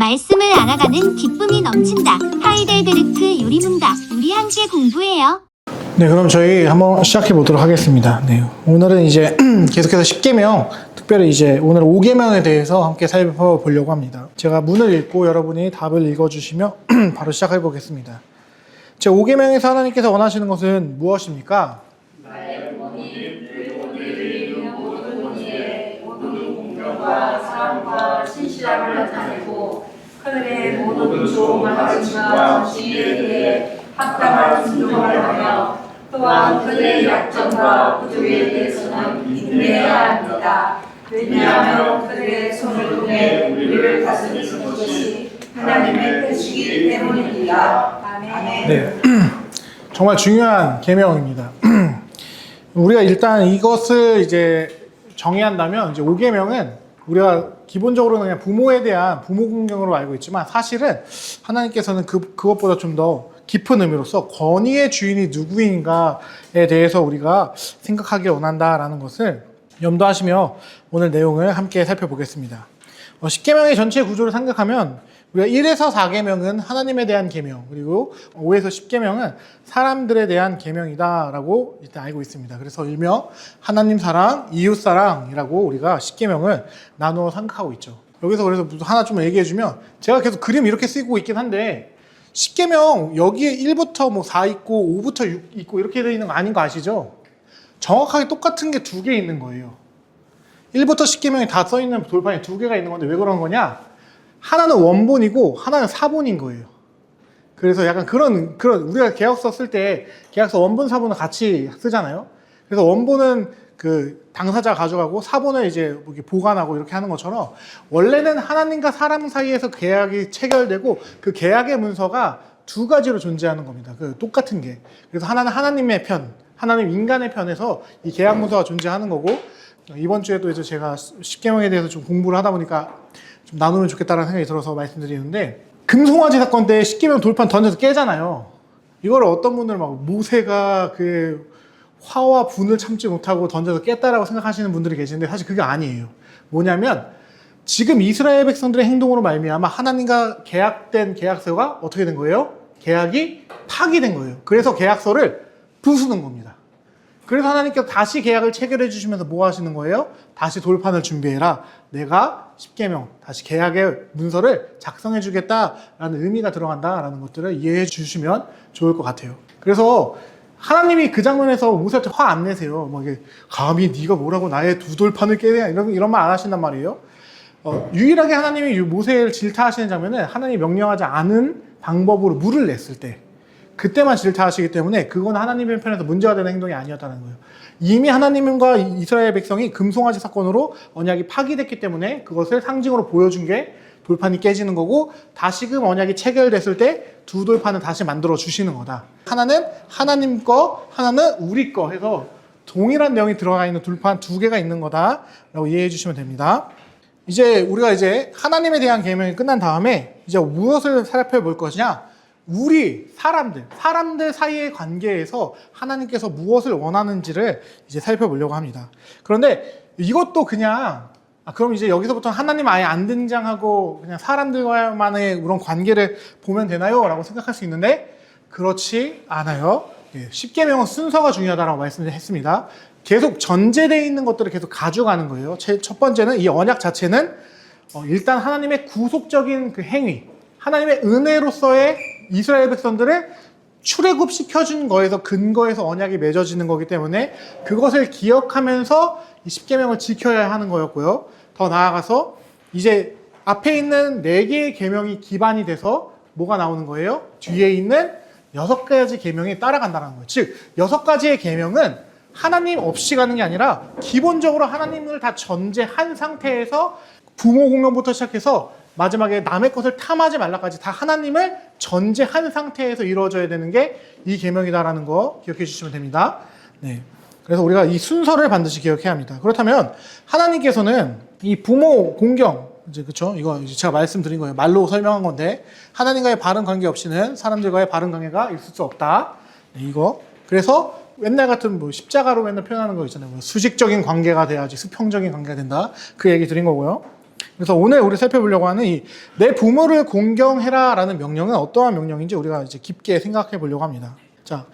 말씀을 알아가는 기쁨이 넘친다. 하이델베르크 요리문답. 우리 함께 공부해요. 네, 그럼 저희 한번 시작해 보도록 하겠습니다. 네, 오늘은 이제 계속해서 10계명, 특별히 이제 오늘 5계명에 대해서 함께 살펴보려고 합니다. 제가 문을 읽고 여러분이 답을 읽어주시며 바로 시작해 보겠습니다. 제 5계명에서 하나님께서 원하시는 것은 무엇입니까? 나의 부모님, 그리고 모든 본의에 모든 공경과 사랑과 신실함을 나타내고 그들의 모든 좋은 가르침과 진리에 대해 합당한 순종을 하며 또한 그들의 약점과 부족에 대해서는 인내해야 합니다. 왜냐하면 그들의 손을 통해 우리를 다스리시는 것이 하나님의 뜻이기 때문입니다. 아멘. 네, 정말 중요한 계명입니다. 우리가 일단 이것을 이제 정의한다면 이제 5계명은 우리가 기본적으로는 그냥 부모에 대한 부모 공경으로 알고 있지만 사실은 하나님께서는 그것보다 좀 더 깊은 의미로서 권위의 주인이 누구인가에 대해서 우리가 생각하길 원한다라는 것을 염두하시며 오늘 내용을 함께 살펴보겠습니다. 10계명의 전체 구조를 생각하면 우리가 1에서 4계명은 하나님에 대한 계명, 그리고 5에서 10계명은 사람들에 대한 계명이다라고 일단 알고 있습니다. 그래서 일명 하나님 사랑, 이웃 사랑이라고 우리가 10계명을 나누어 생각하고 있죠. 여기서 그래서 하나 좀 얘기해주면 제가 계속 그림 이렇게 쓰고 있긴 한데 10계명 여기에 1부터 뭐 4 있고 5부터 6 있고 이렇게 되어 있는 거 아닌 거 아시죠? 정확하게 똑같은 게 2개 있는 거예요. 1부터 10계명이 다 써있는 돌판이 2개가 있는 건데 왜 그런 거냐? 하나는 원본이고 하나는 사본인 거예요. 그래서 약간 그런 우리가 계약서 쓸 때 계약서 원본 사본을 같이 쓰잖아요. 그래서 원본은 그 당사자가 가져가고 사본을 이제 보관하고 이렇게 하는 것처럼 원래는 하나님과 사람 사이에서 계약이 체결되고 그 계약의 문서가 2가지로 존재하는 겁니다. 그 똑같은 게. 그래서 하나는 하나님의 편, 하나님 인간의 편에서 이 계약 문서가 존재하는 거고 이번 주에도 이제 제가 10계명에 대해서 좀 공부를 하다 보니까 좀 나누면 좋겠다는 생각이 들어서 말씀드리는데 금송아지 사건 때 10계명 돌판 던져서 깨잖아요. 이걸 어떤 분들은 막 모세가 그 화와 분을 참지 못하고 던져서 깼다라고 생각하시는 분들이 계시는데 사실 그게 아니에요. 뭐냐면 지금 이스라엘 백성들의 행동으로 말미암아 하나님과 계약된 계약서가 어떻게 된 거예요? 계약이 파기된 거예요. 그래서 계약서를 부수는 겁니다. 그래서 하나님께서 다시 계약을 체결해 주시면서 뭐 하시는 거예요? 다시 돌판을 준비해라. 내가 10계명, 다시 계약의 문서를 작성해 주겠다라는 의미가 들어간다라는 것들을 이해해 주시면 좋을 것 같아요. 그래서 하나님이 그 장면에서 모세한테 화 안 내세요. 뭐 이게 감히 네가 뭐라고 나의 2돌판을 깨냐 이런 말 안 하신단 말이에요. 유일하게 하나님이 모세를 질타하시는 장면은 하나님이 명령하지 않은 방법으로 물을 냈을 때 그때만 질타하시기 때문에 그건 하나님의 편에서 문제가 되는 행동이 아니었다는 거예요. 이미 하나님과 이스라엘 백성이 금송아지 사건으로 언약이 파기됐기 때문에 그것을 상징으로 보여준 게 돌판이 깨지는 거고 다시금 언약이 체결됐을 때 2돌판을 다시 만들어 주시는 거다. 하나는 하나님 거, 하나는 우리 거 해서 동일한 내용이 들어가 있는 돌판 2개가 있는 거다라고 이해해 주시면 됩니다. 이제 우리가 이제 하나님에 대한 계명이 끝난 다음에 이제 무엇을 살펴볼 것이냐? 우리 사람들 사이의 관계에서 하나님께서 무엇을 원하는지를 이제 살펴보려고 합니다. 그런데 이것도 그냥 그럼 이제 여기서부터 하나님 아예 안 등장하고 그냥 사람들과만의 그런 관계를 보면 되나요? 라고 생각할 수 있는데 그렇지 않아요. 10계명은 순서가 중요하다고 말씀했습니다. 계속 전제되어 있는 것들을 계속 가져가는 거예요. 첫 번째는 이 언약 자체는 일단 하나님의 구속적인 그 행위, 하나님의 은혜로서의 이스라엘 백성들을 출애굽시켜준 거에서 근거해서 언약이 맺어지는 거기 때문에 그것을 기억하면서 이 10계명을 지켜야 하는 거였고요. 더 나아가서 이제 앞에 있는 4개의 계명이 기반이 돼서 뭐가 나오는 거예요? 뒤에 있는 6가지 계명이 따라간다는 거예요. 즉 6가지의 계명은 하나님 없이 가는 게 아니라 기본적으로 하나님을 다 전제한 상태에서 부모 공경부터 시작해서 마지막에 남의 것을 탐하지 말라까지 다 하나님을 전제한 상태에서 이루어져야 되는 게 이 계명이다라는 거 기억해 주시면 됩니다. 네. 그래서 우리가 이 순서를 반드시 기억해야 합니다. 그렇다면 하나님께서는 이 부모 공경, 이제 그쵸? 이거 이제 제가 말씀드린 거예요. 말로 설명한 건데 하나님과의 바른 관계 없이는 사람들과의 바른 관계가 있을 수 없다. 네, 이거. 그래서 옛날 같은 뭐 십자가로 맨날 표현하는 거 있잖아요. 뭐 수직적인 관계가 돼야지 수평적인 관계가 된다. 그 얘기 드린 거고요. 그래서 오늘 우리 살펴보려고 하는 이 내 부모를 공경해라라는 명령은 어떠한 명령인지 우리가 이제 깊게 생각해 보려고 합니다. 자,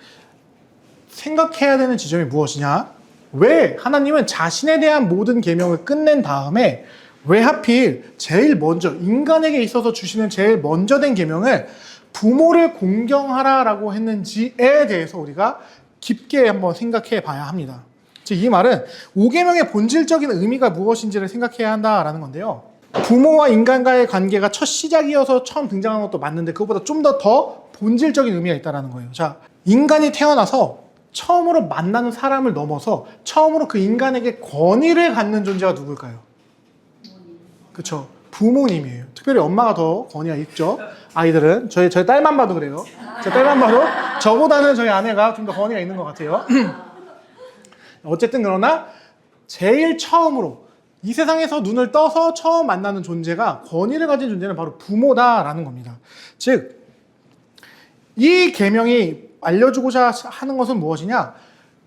생각해야 되는 지점이 무엇이냐? 왜 하나님은 자신에 대한 모든 계명을 끝낸 다음에 왜 하필 제일 먼저 인간에게 있어서 주시는 제일 먼저 된 계명을 부모를 공경하라라고 했는지에 대해서 우리가 깊게 한번 생각해 봐야 합니다. 즉 이 말은 5계명의 본질적인 의미가 무엇인지를 생각해야 한다라는 건데요. 부모와 인간과의 관계가 첫 시작이어서 처음 등장한 것도 맞는데 그것보다 좀 더 본질적인 의미가 있다는 거예요. 자, 인간이 태어나서 처음으로 만나는 사람을 넘어서 처음으로 그 인간에게 권위를 갖는 존재가 누굴까요? 그렇죠. 부모님이에요. 특별히 엄마가 더 권위가 있죠. 아이들은 저희 딸만 봐도 그래요. 제 딸만 봐도 저보다는 저희 아내가 좀 더 권위가 있는 것 같아요. 어쨌든 그러나 제일 처음으로 이 세상에서 눈을 떠서 처음 만나는 존재가 권위를 가진 존재는 바로 부모다라는 겁니다. 즉 이 계명이 알려주고자 하는 것은 무엇이냐?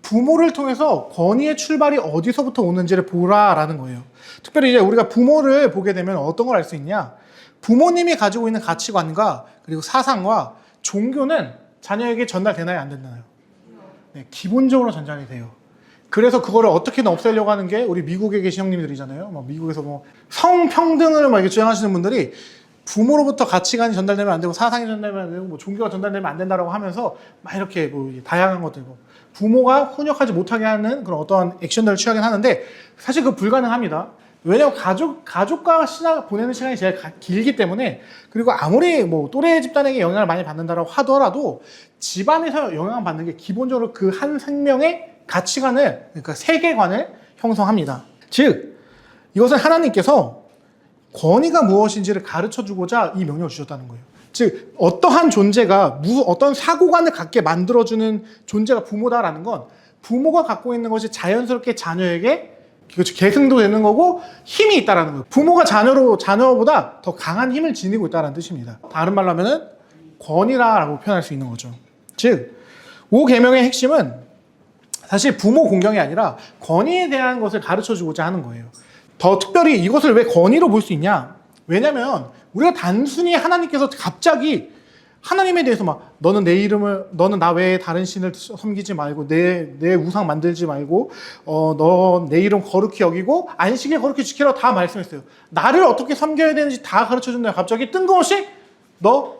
부모를 통해서 권위의 출발이 어디서부터 오는지를 보라라는 거예요. 특별히 이제 우리가 부모를 보게 되면 어떤 걸 알 수 있냐? 부모님이 가지고 있는 가치관과 그리고 사상과 종교는 자녀에게 전달되나요? 안 되나요? 네, 기본적으로 전달이 돼요. 그래서 그거를 어떻게든 없애려고 하는 게 우리 미국에 계신 형님들이잖아요. 미국에서 성평등을 이렇게 주장하시는 분들이 부모로부터 가치관이 전달되면 안 되고 사상이 전달되면 안 되고 종교가 전달되면 안 된다라고 하면서 막 이렇게 다양한 것들 부모가 훈육하지 못하게 하는 그런 어떠한 액션들을 취하긴 하는데 사실 그거 불가능합니다. 왜냐하면 가족과 보내는 시간이 제일 길기 때문에 그리고 아무리 또래 집단에게 영향을 많이 받는다라고 하더라도 집안에서 영향을 받는 게 기본적으로 그 한 생명의 가치관을 그러니까 세계관을 형성합니다. 즉 이것은 하나님께서 권위가 무엇인지를 가르쳐주고자 이 명령을 주셨다는 거예요. 즉 어떠한 존재가 어떤 사고관을 갖게 만들어주는 존재가 부모다라는 건 부모가 갖고 있는 것이 자연스럽게 자녀에게 계승도 되는 거고 힘이 있다라는 거예요. 부모가 자녀보다 더 강한 힘을 지니고 있다는 뜻입니다. 다른 말로 하면은 권위라고 표현할 수 있는 거죠. 즉 5계명의 핵심은 사실 부모 공경이 아니라 권위에 대한 것을 가르쳐주고자 하는 거예요. 더 특별히 이것을 왜 권위로 볼 수 있냐? 왜냐면 우리가 단순히 하나님께서 갑자기 하나님에 대해서 너는 나 외에 다른 신을 섬기지 말고 내 우상 만들지 말고 너 내 이름 거룩히 여기고 안식일 거룩히 지키라고 다 말씀했어요. 나를 어떻게 섬겨야 되는지 다 가르쳐준다. 갑자기 뜬금없이 너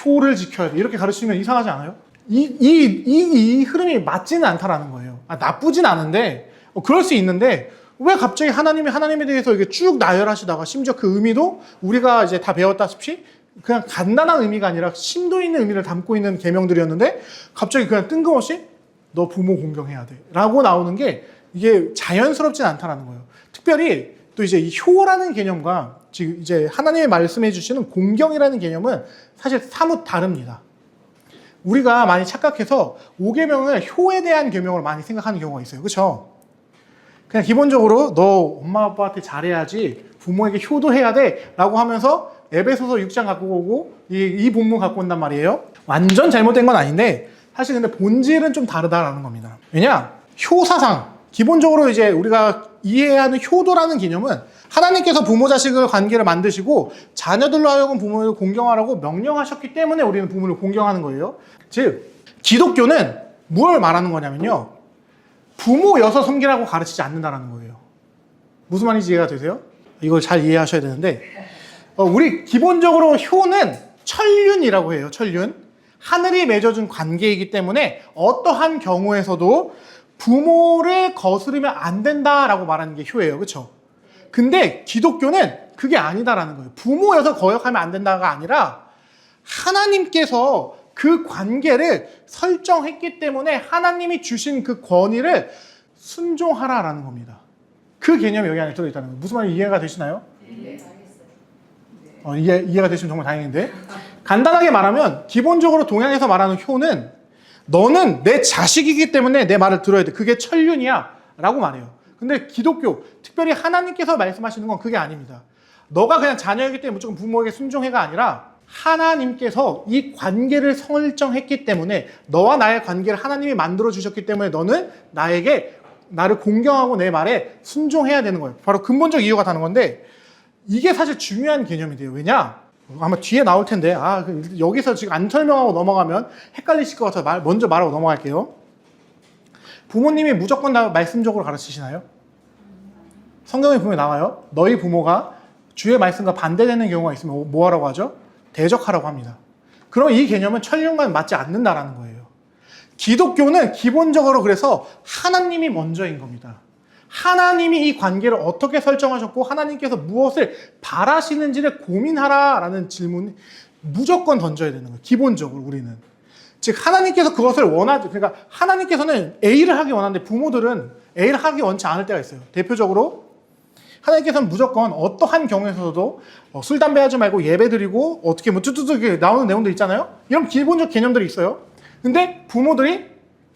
효를 지켜야 돼. 이렇게 가르치면 이상하지 않아요? 이 흐름이 맞지는 않다라는 거예요. 나쁘진 않은데 그럴 수 있는데 왜 갑자기 하나님에 대해서 이게 쭉 나열하시다가 심지어 그 의미도 우리가 이제 다 배웠다시피 그냥 간단한 의미가 아니라 심도 있는 의미를 담고 있는 계명들이었는데 갑자기 그냥 뜬금없이 너 부모 공경해야 돼 라고 나오는 게 이게 자연스럽진 않다라는 거예요. 특별히 또 이제 이 효라는 개념과 지금 이제 하나님이 말씀해 주시는 공경이라는 개념은 사실 사뭇 다릅니다. 우리가 많이 착각해서 5계명을 효에 대한 계명으로 많이 생각하는 경우가 있어요. 그렇죠? 그냥 기본적으로 너 엄마 아빠한테 잘해야지 부모에게 효도해야 돼 라고 하면서 에베소서 6장 갖고 오고 이 본문 갖고 온단 말이에요. 완전 잘못된 건 아닌데 사실 근데 본질은 좀 다르다라는 겁니다. 왜냐? 효사상 기본적으로 이제 우리가 이해하는 효도라는 개념은 하나님께서 부모 자식을 관계를 만드시고 자녀들로 하여금 부모를 공경하라고 명령하셨기 때문에 우리는 부모를 공경하는 거예요. 즉 기독교는 뭘 말하는 거냐면요. 부모여서 섬기라고 가르치지 않는다라는 거예요. 무슨 말인지 이해가 되세요? 이걸 잘 이해하셔야 되는데 우리 기본적으로 효는 천륜이라고 해요. 천륜. 하늘이 맺어준 관계이기 때문에 어떠한 경우에서도 부모를 거스르면 안 된다라고 말하는 게 효예요. 그렇죠? 근데 기독교는 그게 아니다라는 거예요. 부모여서 거역하면 안 된다가 아니라 하나님께서 그 관계를 설정했기 때문에 하나님이 주신 그 권위를 순종하라라는 겁니다. 그 개념이 여기 안에 들어있다는 거예요. 무슨 말인지 이해가 되시나요? 네, 알겠어요. 이해가 되시면 정말 다행인데 간단하게 말하면 기본적으로 동양에서 말하는 효는 너는 내 자식이기 때문에 내 말을 들어야 돼. 그게 천륜이야 라고 말해요. 근데 기독교, 특별히 하나님께서 말씀하시는 건 그게 아닙니다. 너가 그냥 자녀이기 때문에 무조건 부모에게 순종해가 아니라 하나님께서 이 관계를 설정했기 때문에 너와 나의 관계를 하나님이 만들어 주셨기 때문에 너는 나를 공경하고 내 말에 순종해야 되는 거예요. 바로 근본적 이유가 다른 건데 이게 사실 중요한 개념이 돼요. 왜냐? 아마 뒤에 나올 텐데, 여기서 지금 안 설명하고 넘어가면 헷갈리실 것 같아서 먼저 말하고 넘어갈게요. 부모님이 무조건 다 말씀적으로 가르치시나요? 성경에 보면 나와요. 너희 부모가 주의 말씀과 반대되는 경우가 있으면 뭐 하라고 하죠? 대적하라고 합니다. 그럼 이 개념은 천륜과는 맞지 않는다라는 거예요. 기독교는 기본적으로 그래서 하나님이 먼저인 겁니다. 하나님이 이 관계를 어떻게 설정하셨고 하나님께서 무엇을 바라시는지를 고민하라라는 질문이 무조건 던져야 되는 거예요. 기본적으로 우리는. 즉 하나님께서 그것을 그러니까 하나님께서는 A를 하기 원하는데 부모들은 A를 하기 원치 않을 때가 있어요. 대표적으로 하나님께서는 무조건 어떠한 경우에서도 술, 담배 하지 말고 예배 드리고 어떻게 뭐 뚜뚜뚜 나오는 내용들 있잖아요. 이런 기본적 개념들이 있어요. 근데 부모들이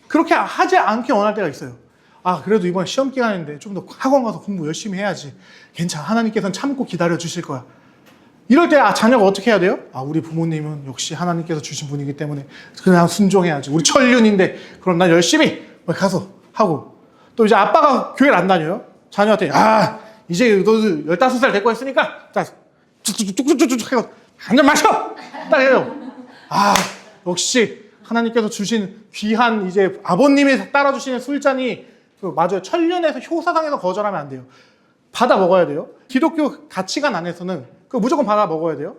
그렇게 하지 않게 원할 때가 있어요. 그래도 이번에 시험 기간인데 좀 더 학원 가서 공부 열심히 해야지. 괜찮아. 하나님께서는 참고 기다려 주실 거야. 이럴 때 자녀가 어떻게 해야 돼요? 우리 부모님은 역시 하나님께서 주신 분이기 때문에 그냥 순종해야지. 우리 천륜인데 그럼 난 열심히 가서 하고. 또 이제 아빠가 교회를 안 다녀요. 자녀한테 이제 너 15살 됐고 했으니까 자 쭉쭉쭉쭉 해서 한 잔 마셔! 딱 해요. 역시 하나님께서 주신 귀한 이제 아버님이 따라주시는 술잔이 맞아요. 천륜에서 효사상에서 거절하면 안 돼요. 받아 먹어야 돼요. 기독교 가치관 안에서는 무조건 받아 먹어야 돼요.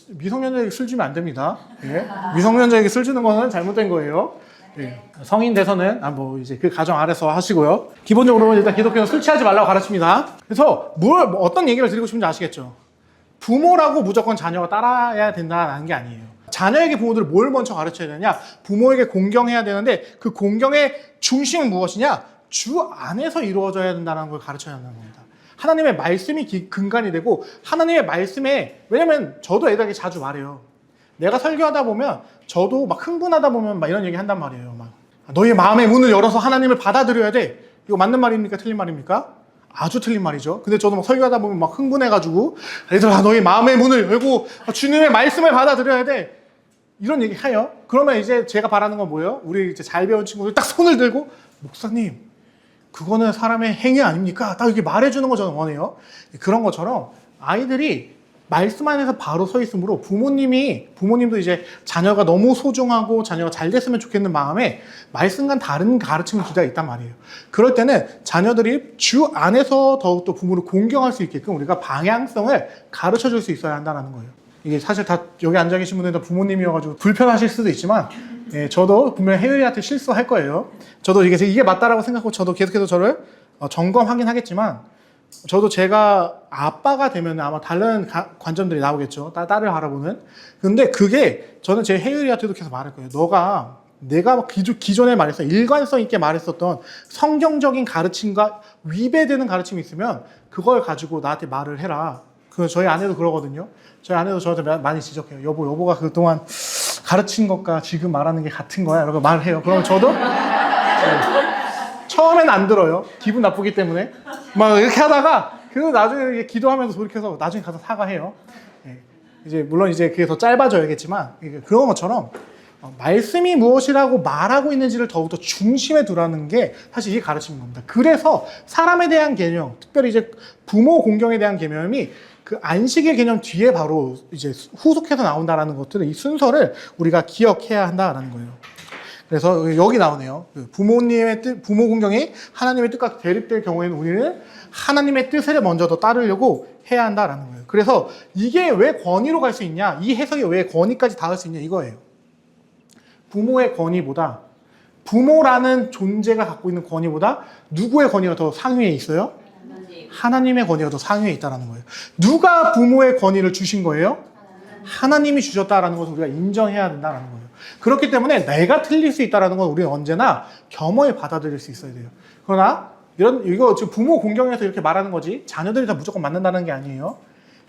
미성년자에게 술 주면 안 됩니다. 예. 미성년자에게 술 주는 거는 잘못된 거예요. 예. 성인 돼서는 이제 그 가정 아래서 하시고요. 기본적으로 일단 기독교는 술 취하지 말라고 가르칩니다. 그래서 어떤 얘기를 드리고 싶은지 아시겠죠? 부모라고 무조건 자녀가 따라야 된다는 게 아니에요. 자녀에게 부모들을 뭘 먼저 가르쳐야 되냐? 부모에게 공경해야 되는데 그 공경의 중심은 무엇이냐? 주 안에서 이루어져야 된다는 걸 가르쳐야 한다는 겁니다. 하나님의 말씀이 근간이 되고 하나님의 말씀에, 왜냐면 저도 애들에게 자주 말해요. 내가 설교하다 보면 저도 막 흥분하다 보면 막 이런 얘기 한단 말이에요. 너의 마음의 문을 열어서 하나님을 받아들여야 돼. 이거 맞는 말입니까? 틀린 말입니까? 아주 틀린 말이죠. 근데 저도 막 설교하다 보면 막 흥분해가지고 얘들아 너의 마음의 문을 열고 주님의 말씀을 받아들여야 돼. 이런 얘기 해요. 그러면 이제 제가 바라는 건 뭐예요? 우리 이제 잘 배운 친구들 딱 손을 들고 목사님 그거는 사람의 행위 아닙니까? 딱 이렇게 말해주는 거 저는 원해요. 그런 것처럼 아이들이 말씀 안에서 바로 서 있으므로 부모님도 이제 자녀가 너무 소중하고 자녀가 잘 됐으면 좋겠는 마음에 말씀과는 다른 가르침을 주다 있단 말이에요. 그럴 때는 자녀들이 주 안에서 더욱더 부모를 공경할 수 있게끔 우리가 방향성을 가르쳐 줄 수 있어야 한다는 거예요. 이게 사실 다 여기 앉아 계신 분들도 부모님이어가지고 불편하실 수도 있지만 저도 분명히 혜율이한테 실수할 거예요. 저도 이게 맞다라고 생각하고 저도 계속해서 저를 점검하긴 하겠지만 저도 제가 아빠가 되면 아마 다른 관점들이 나오겠죠. 딸을 바라보는. 근데 그게 저는 제 혜율이한테도 계속 말할 거예요. 내가 기존에 일관성 있게 말했었던 성경적인 가르침과 위배되는 가르침이 있으면 그걸 가지고 나한테 말을 해라. 저희 아내도 그러거든요. 저희 아내도 저한테 많이 지적해요. 여보가 그동안 가르친 것과 지금 말하는 게 같은 거야. 이렇게 말을 해요. 그러면 저도 처음엔 안 들어요. 기분 나쁘기 때문에. 막 이렇게 하다가 그래도 나중에 기도하면서 돌이켜서 나중에 가서 사과해요. 이제 물론 이제 그게 더 짧아져야겠지만 그런 것처럼 말씀이 무엇이라고 말하고 있는지를 더욱더 중심에 두라는 게 사실 이게 가르치는 겁니다. 그래서 사람에 대한 개념, 특별히 이제 부모 공경에 대한 개념이 그 안식의 개념 뒤에 바로 이제 후속해서 나온다라는 것들을 이 순서를 우리가 기억해야 한다라는 거예요. 그래서 여기 나오네요. 부모 공경이 하나님의 뜻과 대립될 경우에는 우리는 하나님의 뜻을 먼저 더 따르려고 해야 한다라는 거예요. 그래서 이게 왜 권위로 갈 수 있냐? 이 해석이 왜 권위까지 닿을 수 있냐? 이거예요. 부모의 권위보다 부모라는 존재가 갖고 있는 권위보다 누구의 권위가 더 상위에 있어요? 하나님의 권위가 더 상위에 있다는 거예요. 누가 부모의 권위를 주신 거예요? 하나님이 주셨다라는 것을 우리가 인정해야 된다는 거예요. 그렇기 때문에 내가 틀릴 수 있다는 건 우리는 언제나 겸허히 받아들일 수 있어야 돼요. 그러나 이거 지금 부모 공경에서 이렇게 말하는 거지 자녀들이 다 무조건 맞는다는 게 아니에요.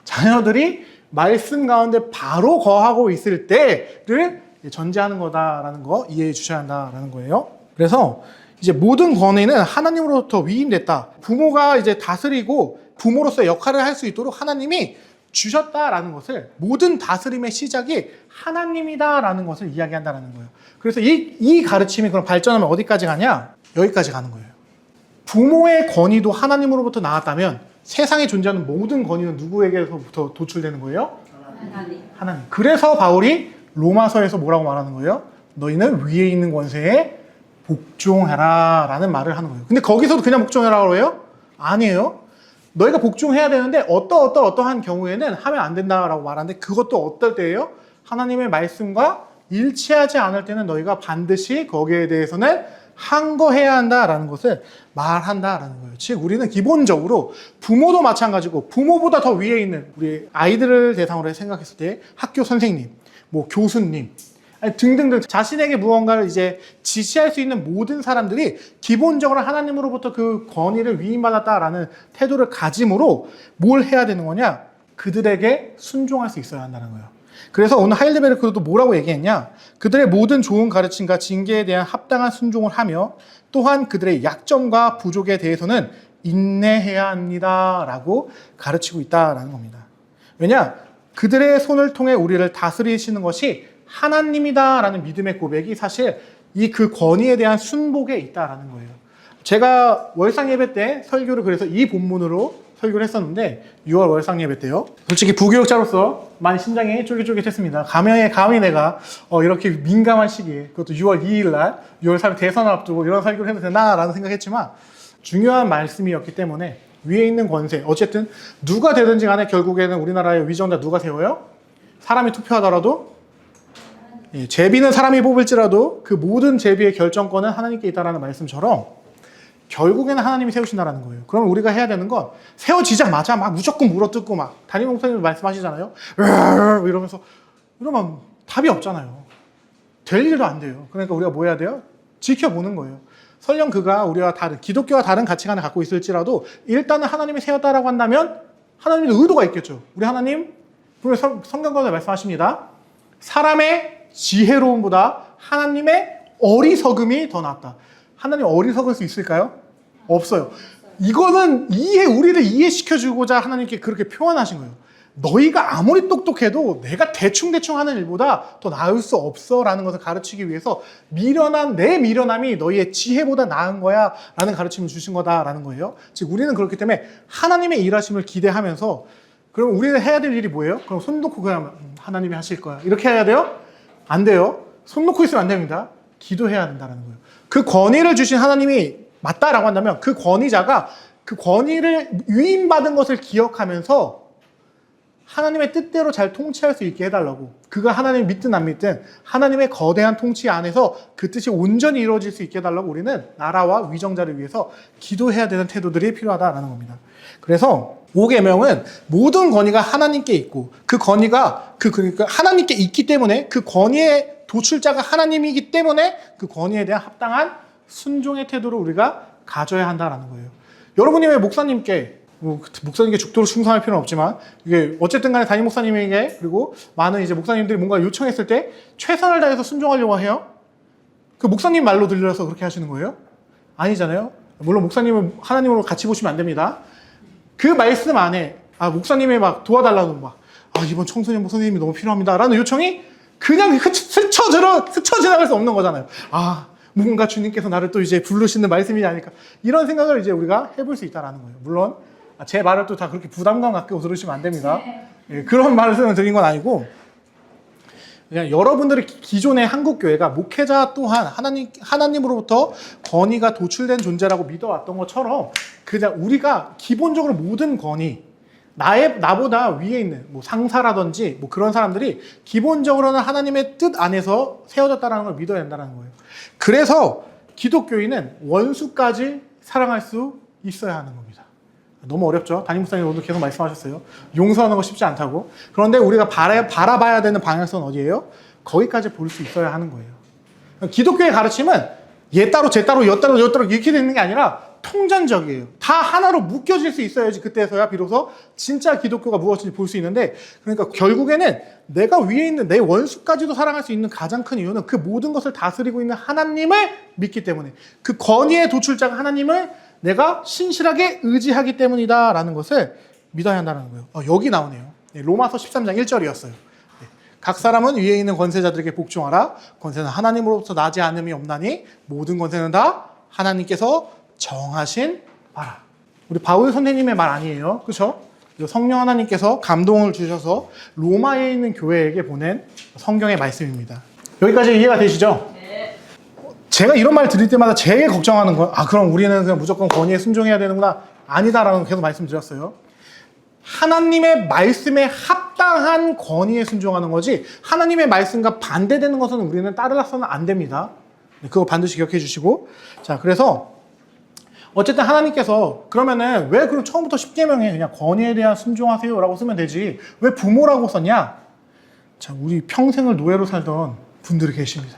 자녀들이 말씀 가운데 바로 거하고 있을 때를 전제하는 거다라는 거 이해해 주셔야 한다라는 거예요. 그래서 이제 모든 권위는 하나님으로부터 위임됐다. 부모가 이제 다스리고 부모로서의 역할을 할 수 있도록 하나님이 주셨다라는 것을 모든 다스림의 시작이 하나님이다라는 것을 이야기한다는 거예요. 그래서 이 가르침이 그럼 발전하면 어디까지 가냐? 여기까지 가는 거예요. 부모의 권위도 하나님으로부터 나왔다면 세상에 존재하는 모든 권위는 누구에게서부터 도출되는 거예요? 하나님. 하나님. 그래서 바울이 로마서에서 뭐라고 말하는 거예요? 너희는 위에 있는 권세에 복종해라 라는 말을 하는 거예요. 근데 거기서도 그냥 복종해라고 해요? 아니에요. 너희가 복종해야 되는데 어떠한 경우에는 하면 안 된다라고 말하는데 그것도 어떨 때예요? 하나님의 말씀과 일치하지 않을 때는 너희가 반드시 거기에 대해서는 항거해야 한다라는 것을 말한다라는 거예요. 즉 우리는 기본적으로 부모도 마찬가지고 부모보다 더 위에 있는 우리 아이들을 대상으로 생각했을 때 학교 선생님, 뭐 교수님 등등등 자신에게 무언가를 이제 지시할 수 있는 모든 사람들이 기본적으로 하나님으로부터 그 권위를 위임받았다라는 태도를 가짐으로 뭘 해야 되는 거냐? 그들에게 순종할 수 있어야 한다는 거예요. 그래서 오늘 하일데베르크도 뭐라고 얘기했냐? 그들의 모든 좋은 가르침과 징계에 대한 합당한 순종을 하며 또한 그들의 약점과 부족에 대해서는 인내해야 합니다라고 가르치고 있다라는 겁니다. 왜냐? 그들의 손을 통해 우리를 다스리시는 것이 하나님이다라는 믿음의 고백이 사실 이 그 권위에 대한 순복에 있다라는 거예요. 제가 월상 예배 때 설교를 그래서 이 본문으로 설교를 했었는데 6월 월상 예배 때요. 솔직히 부교육자로서 많이 심장이 쫄깃쫄깃했습니다. 감히 내가 이렇게 민감한 시기에 그것도 6월 2일 날 6월 3일 대선을 앞두고 이런 설교를 해도 되나라는 생각했지만 중요한 말씀이었기 때문에 위에 있는 권세 어쨌든 누가 되든지 간에 결국에는 우리나라의 위정자 누가 세워요? 사람이 투표하더라도 제비는 사람이 뽑을지라도 그 모든 제비의 결정권은 하나님께 있다라는 말씀처럼 결국에는 하나님이 세우신다라는 거예요. 그러면 우리가 해야 되는 건 세워지자마자 막 무조건 물어뜯고 막 담임 목사님 말씀하시잖아요. 이러면서 이러면 답이 없잖아요. 될 일도 안 돼요. 그러니까 우리가 뭐 해야 돼요? 지켜보는 거예요. 설령 그가 우리와 다른 기독교와 다른 가치관을 갖고 있을지라도 일단은 하나님이 세웠다라고 한다면 하나님의 의도가 있겠죠. 우리 하나님 분명히 성경가에 말씀하십니다. 사람의 지혜로움보다 하나님의 어리석음이 더 낫다. 하나님 어리석을 수 있을까요? 없어요. 이거는 우리를 이해시켜주고자 하나님께 그렇게 표현하신 거예요. 너희가 아무리 똑똑해도 내가 대충 하는 일보다 더 나을 수 없어 라는 것을 가르치기 위해서 내 미련함이 너희의 지혜보다 나은 거야 라는 가르침을 주신 거다라는 거예요. 즉 우리는 그렇기 때문에 하나님의 일하심을 기대하면서 그럼 우리는 해야 될 일이 뭐예요? 그럼 손 놓고 그냥 하나님이 하실 거야 이렇게 해야 돼요? 안 돼요. 손 놓고 있으면 안 됩니다. 기도해야 된다는 거예요. 그 권위를 주신 하나님이 맞다라고 한다면 그 권위자가 그 권위를 위임받은 것을 기억하면서 하나님의 뜻대로 잘 통치할 수 있게 해달라고. 그가 하나님을 믿든 안 믿든 하나님의 거대한 통치 안에서 그 뜻이 온전히 이루어질 수 있게 해달라고 우리는 나라와 위정자를 위해서 기도해야 되는 태도들이 필요하다라는 겁니다. 그래서 5계명은 모든 권위가 하나님께 있고 그 권위가 그러니까 하나님께 있기 때문에 그 권위의 도출자가 하나님이기 때문에 그 권위에 대한 합당한 순종의 태도를 우리가 가져야 한다라는 거예요. 여러분이 왜 목사님께 목사님께 죽도록 충성할 필요는 없지만 이게 어쨌든 간에 담임 목사님에게 그리고 많은 이제 목사님들이 뭔가 요청했을 때 최선을 다해서 순종하려고 해요? 그 목사님 말로 들려서 그렇게 하시는 거예요? 아니잖아요. 물론 목사님은 하나님으로 같이 보시면 안 됩니다. 그 말씀 안에 목사님이 막 도와달라고 이번 청소년 목사님이 너무 필요합니다 라는 요청이 그냥 스쳐 지나갈 수 없는 거잖아요. 뭔가 주님께서 나를 또 이제 부르시는 말씀이 아닐까 이런 생각을 이제 우리가 해볼 수 있다라는 거예요. 물론 제 말을 또 다 그렇게 부담감 갖고 들으시면 안 됩니다. 그런 말씀을 드린 건 아니고 그냥 여러분들의 기존의 한국교회가 목회자 또한 하나님으로부터 권위가 도출된 존재라고 믿어왔던 것처럼 그냥 우리가 기본적으로 모든 권위 나보다 위에 있는 상사라든지 그런 사람들이 기본적으로는 하나님의 뜻 안에서 세워졌다는 걸 믿어야 된다는 거예요. 그래서 기독교인은 원수까지 사랑할 수 있어야 하는 겁니다. 너무 어렵죠? 담임 목사님 오늘 계속 말씀하셨어요. 용서하는 거 쉽지 않다고. 그런데 우리가 바라봐야 되는 방향성은 어디예요? 거기까지 볼 수 있어야 하는 거예요. 기독교의 가르침은 얘 따로 쟤 따로 여 따로 이렇게 되는 게 아니라 통전적이에요. 다 하나로 묶여질 수 있어야지 그때서야 비로소 진짜 기독교가 무엇인지 볼 수 있는데 그러니까 결국에는 내가 위에 있는 내 원수까지도 사랑할 수 있는 가장 큰 이유는 그 모든 것을 다스리고 있는 하나님을 믿기 때문에 그 권위의 도출자가 하나님을 내가 신실하게 의지하기 때문이다 라는 것을 믿어야 한다는 거예요. 여기 나오네요. 로마서 13장 1절이었어요. 각 사람은 위에 있는 권세자들에게 복종하라. 권세는 하나님으로부터 나지 않음이 없나니 모든 권세는 다 하나님께서 정하신 바라. 우리 바울 선생님의 말 아니에요. 그렇죠? 성령 하나님께서 감동을 주셔서 로마에 있는 교회에게 보낸 성경의 말씀입니다. 여기까지 이해가 되시죠? 네. 제가 이런 말 드릴 때마다 제일 걱정하는 건 그럼 우리는 그냥 무조건 권위에 순종해야 되는구나. 아니다라는 계속 말씀드렸어요. 하나님의 말씀에 합당한 권위에 순종하는 거지 하나님의 말씀과 반대되는 것은 우리는 따라서는 안 됩니다. 그거 반드시 기억해 주시고. 자, 그래서 어쨌든 하나님께서 그러면은 왜 그럼 처음부터 10계명에 그냥 권위에 대한 순종하세요라고 쓰면 되지 왜 부모라고 썼냐? 자, 우리 평생을 노예로 살던 분들이 계십니다.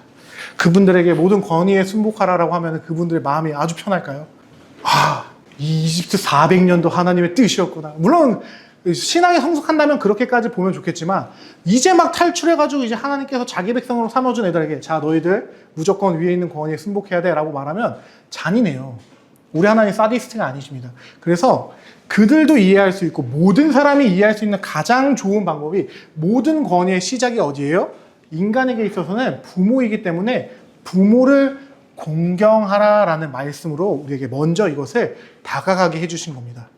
그분들에게 모든 권위에 순복하라라고 하면 그분들의 마음이 아주 편할까요? 이 이집트 400년도 하나님의 뜻이었구나. 물론 신앙이 성숙한다면 그렇게까지 보면 좋겠지만 이제 막 탈출해가지고 이제 하나님께서 자기 백성으로 삼아준 애들에게 자 너희들 무조건 위에 있는 권위에 순복해야 돼 라고 말하면 잔인해요. 우리 하나님 사디스트가 아니십니다. 그래서 그들도 이해할 수 있고 모든 사람이 이해할 수 있는 가장 좋은 방법이 모든 권위의 시작이 어디예요? 인간에게 있어서는 부모이기 때문에 부모를 공경하라라는 말씀으로 우리에게 먼저 이것을 다가가게 해주신 겁니다.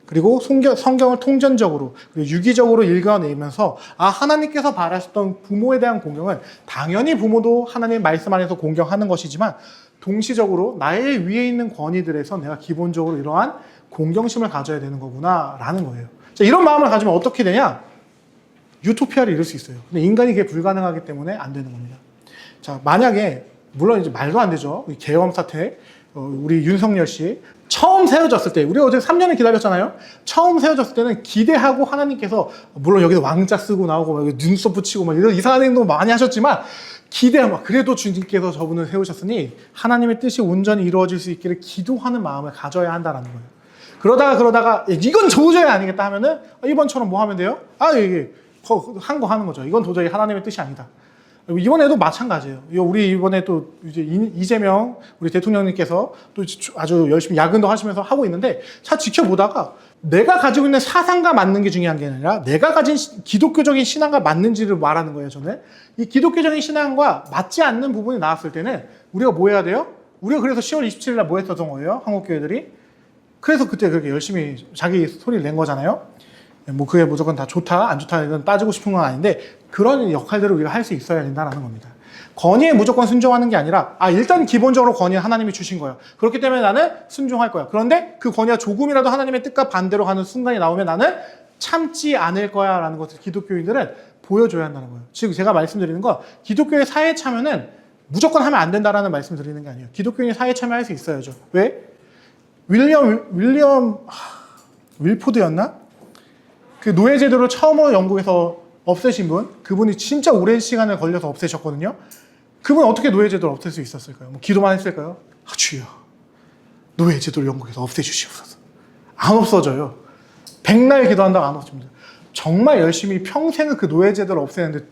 그리고 성경을 통전적으로 그리고 유기적으로 읽어내면서 하나님께서 바라셨던 부모에 대한 공경은 당연히 부모도 하나님의 말씀 안에서 공경하는 것이지만 동시적으로 나의 위에 있는 권위들에서 내가 기본적으로 이러한 공경심을 가져야 되는 거구나 라는 거예요. 자, 이런 마음을 가지면 어떻게 되냐? 유토피아를 이룰 수 있어요. 근데 인간이 그게 불가능하기 때문에 안 되는 겁니다. 자, 만약에 물론 이제 말도 안 되죠. 계엄 사태, 우리 윤석열 씨 처음 세워졌을 때, 우리 어제 3년을 기다렸잖아요. 처음 세워졌을 때는 기대하고 하나님께서 물론 여기서 왕자 쓰고 나오고 막 눈썹 붙이고 막 이런 이상한 행동 많이 하셨지만 기대하고 그래도 주님께서 저분을 세우셨으니 하나님의 뜻이 온전히 이루어질 수 있기를 기도하는 마음을 가져야 한다는 거예요. 그러다가 이건 도저히 아니겠다 하면은 이번처럼 뭐 하면 돼요? 이게 한 거 하는 거죠. 이건 도저히 하나님의 뜻이 아니다. 이번에도 마찬가지예요. 우리 이번에 또 이제 이재명 우리 대통령님께서 또 아주 열심히 야근도 하시면서 하고 있는데 잘 지켜보다가 내가 가지고 있는 사상과 맞는 게 중요한 게 아니라 내가 가진 기독교적인 신앙과 맞는지를 말하는 거예요. 저는 이 기독교적인 신앙과 맞지 않는 부분이 나왔을 때는 우리가 뭐 해야 돼요? 우리가 그래서 10월 27일 날 뭐 했었던 거예요? 한국교회들이. 그래서 그때 그렇게 열심히 자기 소리를 낸 거잖아요. 뭐 그게 무조건 다 좋다 안 좋다 이건 따지고 싶은 건 아닌데 그런 역할들을 우리가 할 수 있어야 된다는 겁니다. 권위에 무조건 순종하는 게 아니라 일단 기본적으로 권위는 하나님이 주신 거예요. 그렇기 때문에 나는 순종할 거야. 그런데 그 권위가 조금이라도 하나님의 뜻과 반대로 가는 순간이 나오면 나는 참지 않을 거야 라는 것을 기독교인들은 보여줘야 한다는 거예요. 지금 제가 말씀드리는 건 기독교의 사회에 참여는 무조건 하면 안 된다라는 말씀 드리는 게 아니에요. 기독교인이 사회에 참여할 수 있어야죠. 왜? 윌포드였나? 그 노예제도를 처음으로 영국에서 없애신 분, 그분이 진짜 오랜 시간을 걸려서 없애셨거든요. 그분 어떻게 노예제도를 없앨 수 있었을까요? 뭐 기도만 했을까요? 주여, 노예제도를 영국에서 없애주시옵소서. 안 없어져요. 백날 기도한다고 안 없어집니다. 정말 열심히 평생을 그 노예제도를 없애는데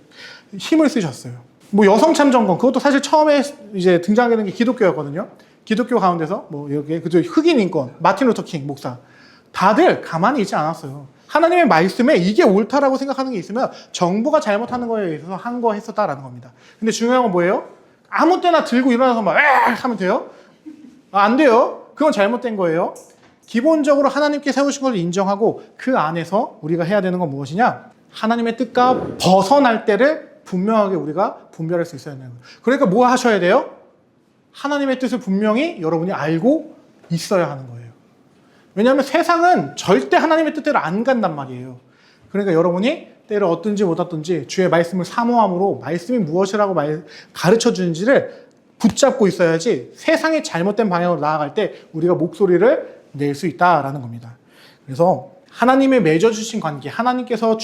힘을 쓰셨어요. 뭐 여성참정권, 그것도 사실 처음에 이제 등장하게 된 게 기독교였거든요. 기독교 가운데서 뭐 이렇게 그저 흑인 인권, 마틴 루터 킹 목사, 다들 가만히 있지 않았어요. 하나님의 말씀에 이게 옳다라고 생각하는 게 있으면 정부가 잘못하는 거에 있어서 한 거 했었다라는 겁니다. 근데 중요한 건 뭐예요? 아무 때나 들고 일어나서 막 하면 돼요? 안 돼요. 그건 잘못된 거예요. 기본적으로 하나님께 세우신 걸 인정하고 그 안에서 우리가 해야 되는 건 무엇이냐? 하나님의 뜻과 벗어날 때를 분명하게 우리가 분별할 수 있어야 되는 거예요. 그러니까 뭐 하셔야 돼요? 하나님의 뜻을 분명히 여러분이 알고 있어야 하는 거예요. 왜냐하면 세상은 절대 하나님의 뜻대로 안 간단 말이에요. 그러니까 여러분이 때를 얻든지 못 얻든지 주의 말씀을 사모함으로 말씀이 무엇이라고 가르쳐 주는지를 붙잡고 있어야지 세상의 잘못된 방향으로 나아갈 때 우리가 목소리를 낼 수 있다라는 겁니다. 그래서 하나님의 맺어주신 관계, 하나님께서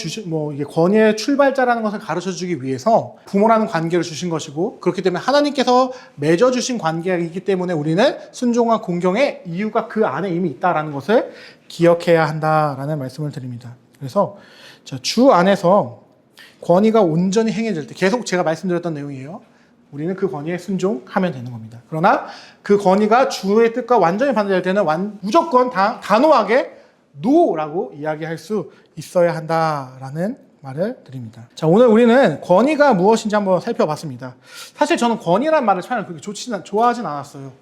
이게 권위의 출발자라는 것을 가르쳐 주기 위해서 부모라는 관계를 주신 것이고, 그렇기 때문에 하나님께서 맺어주신 관계이기 때문에 우리는 순종과 공경의 이유가 그 안에 이미 있다라는 것을 기억해야 한다라는 말씀을 드립니다. 그래서 주 안에서 권위가 온전히 행해질 때, 계속 제가 말씀드렸던 내용이에요. 우리는 그 권위에 순종하면 되는 겁니다. 그러나 그 권위가 주의 뜻과 완전히 반대될 때는 무조건 단호하게 노라고 이야기할 수 있어야 한다라는 말을 드립니다. 자, 오늘 우리는 권위가 무엇인지 한번 살펴봤습니다. 사실 저는 권위란 말을 잘 그렇게 좋아하진 않았어요.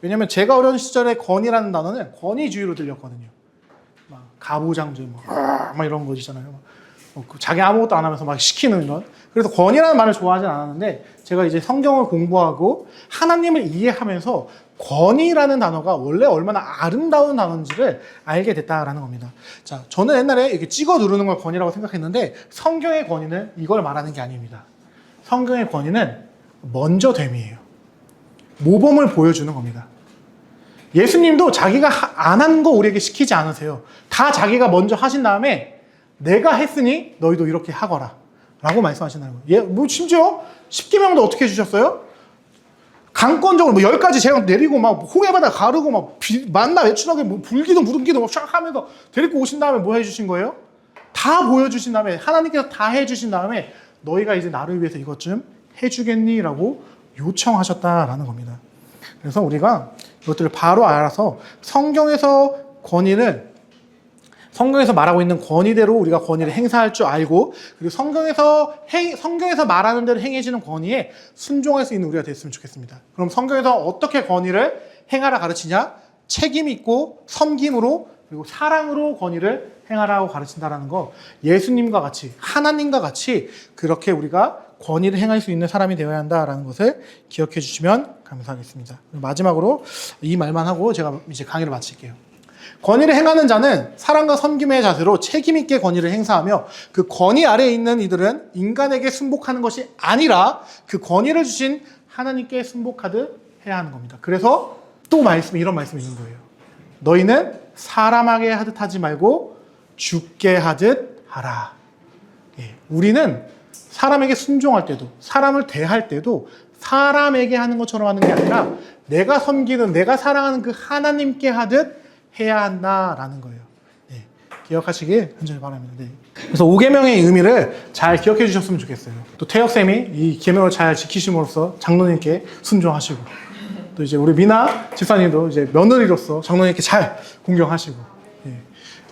왜냐면 제가 어려운 시절에 권위라는 단어는 권위주의로 들렸거든요. 막 가부장제 막 이런 거 있잖아요. 자기 아무것도 안 하면서 막 시키는 것. 그래서 권위라는 말을 좋아하진 않았는데 제가 이제 성경을 공부하고 하나님을 이해하면서 권위라는 단어가 원래 얼마나 아름다운 단어인지를 알게 됐다라는 겁니다. 자, 저는 옛날에 이렇게 찍어 누르는 걸 권위라고 생각했는데 성경의 권위는 이걸 말하는 게 아닙니다. 성경의 권위는 먼저 됨이에요. 모범을 보여주는 겁니다. 예수님도 자기가 안 한 거 우리에게 시키지 않으세요. 다 자기가 먼저 하신 다음에 내가 했으니 너희도 이렇게 하거라 라고 말씀하신다는 거예요. 뭐 심지어 10계명도 어떻게 해주셨어요? 강권적으로 뭐 10가지 재앙 내리고 막 홍해바다 가르고 막 만나 외출하게 뭐 불기둥 무등기둥 막 쫙 하면서 데리고 오신 다음에 뭐 해주신 거예요? 다 보여주신 다음에 하나님께서 다 해주신 다음에 너희가 이제 나를 위해서 이것 좀 해주겠니? 라고 요청하셨다라는 겁니다. 그래서 우리가 이것들을 바로 알아서 성경에서 말하고 있는 권위대로 우리가 권위를 행사할 줄 알고 그리고 성경에서 말하는 대로 행해지는 권위에 순종할 수 있는 우리가 됐으면 좋겠습니다. 그럼 성경에서 어떻게 권위를 행하라 가르치냐? 책임 있고 섬김으로 그리고 사랑으로 권위를 행하라고 가르친다라는 거 예수님과 같이 하나님과 같이 그렇게 우리가 권위를 행할 수 있는 사람이 되어야 한다라는 것을 기억해 주시면 감사하겠습니다. 마지막으로 이 말만 하고 제가 이제 강의를 마칠게요. 권위를 행하는 자는 사랑과 섬김의 자세로 책임 있게 권위를 행사하며 그 권위 아래에 있는 이들은 인간에게 순복하는 것이 아니라 그 권위를 주신 하나님께 순복하듯 해야 하는 겁니다. 그래서 또 이런 말씀이 있는 거예요. 너희는 사람에게 하듯 하지 말고 주께 하듯 하라. 예, 우리는 사람에게 순종할 때도 사람을 대할 때도 사람에게 하는 것처럼 하는 게 아니라 내가 섬기는 내가 사랑하는 그 하나님께 하듯 해야 한다라는 거예요. 네, 기억하시길 간절히 바랍니다. 네. 그래서 5계명의 의미를 잘 기억해 주셨으면 좋겠어요. 또 태혁쌤이 이 계명을 잘 지키심으로써 장로님께 순종하시고 또 이제 우리 미나 집사님도 이제 며느리로서 장로님께 잘 공경하시고 네.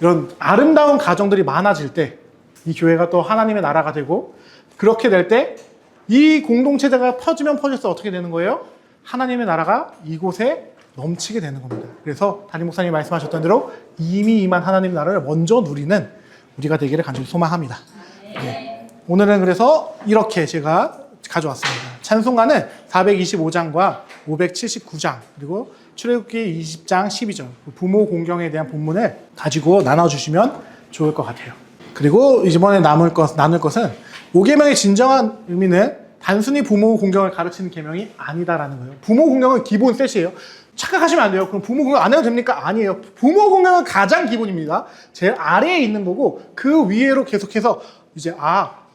이런 아름다운 가정들이 많아질 때 이 교회가 또 하나님의 나라가 되고 그렇게 될 때 이 공동체가 퍼지면 퍼질수록 어떻게 되는 거예요? 하나님의 나라가 이곳에 넘치게 되는 겁니다. 그래서 담임 목사님이 말씀하셨던 대로 이미 임한 하나님의 나라를 먼저 누리는 우리가 되기를 간절히 소망합니다. 네. 오늘은 그래서 이렇게 제가 가져왔습니다. 찬송가는 425장과 579장 그리고 출애굽기 20장 12절 부모 공경에 대한 본문을 가지고 나눠주시면 좋을 것 같아요. 그리고 이번에 나눌 것은 5계명의 진정한 의미는 단순히 부모 공경을 가르치는 계명이 아니다라는 거예요. 부모 공경은 기본 셋이에요. 착각하시면 안 돼요. 그럼 부모 공경 안 해도 됩니까? 아니에요. 부모 공경은 가장 기본입니다. 제일 아래에 있는 거고 그 위에로 계속해서 이제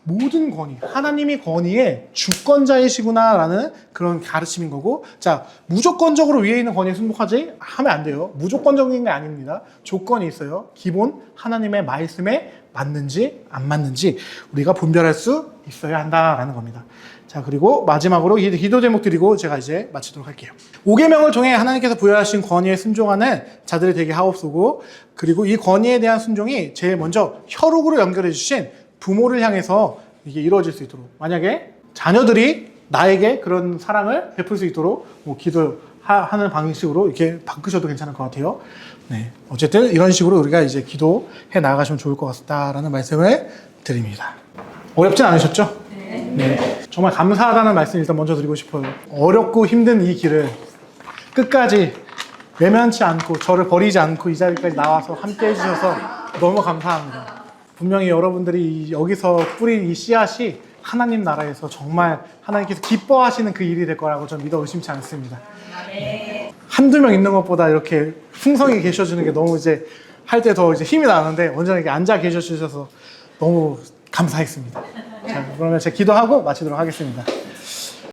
모든 권위, 하나님이 권위의 주권자이시구나라는 그런 가르침인 거고 자, 무조건적으로 위에 있는 권위에 순복하지 하면 안 돼요. 무조건적인 게 아닙니다. 조건이 있어요. 기본 하나님의 말씀에 맞는지 안 맞는지 우리가 분별할 수 있어야 한다라는 겁니다. 자, 그리고 마지막으로 기도 제목 드리고 제가 이제 마치도록 할게요. 5계명을 통해 하나님께서 부여하신 권위에 순종하는 자들이 되게 하옵소고 그리고 이 권위에 대한 순종이 제일 먼저 혈육으로 연결해 주신 부모를 향해서 이게 이루어질 수 있도록 만약에 자녀들이 나에게 그런 사랑을 베풀 수 있도록 기도하는 방식으로 이렇게 바꾸셔도 괜찮을 것 같아요. 네, 어쨌든 이런 식으로 우리가 이제 기도해 나가시면 좋을 것 같다라는 말씀을 드립니다. 어렵진 않으셨죠? 네. 정말 감사하다는 말씀 일단 먼저 드리고 싶어요. 어렵고 힘든 이 길을 끝까지 외면치 않고 저를 버리지 않고 이 자리까지 나와서 함께 해주셔서 너무 감사합니다. 분명히 여러분들이 여기서 뿌린 이 씨앗이 하나님 나라에서 정말 하나님께서 기뻐하시는 그 일이 될 거라고 저는 믿어 의심치 않습니다. 한두 명 있는 것보다 이렇게 풍성히 계셔주는 게 너무 이제 할 때 더 이제 힘이 나는데 언제나 이렇게 앉아 계셔주셔서 너무 감사했습니다. 자, 그러면 제가 기도하고 마치도록 하겠습니다.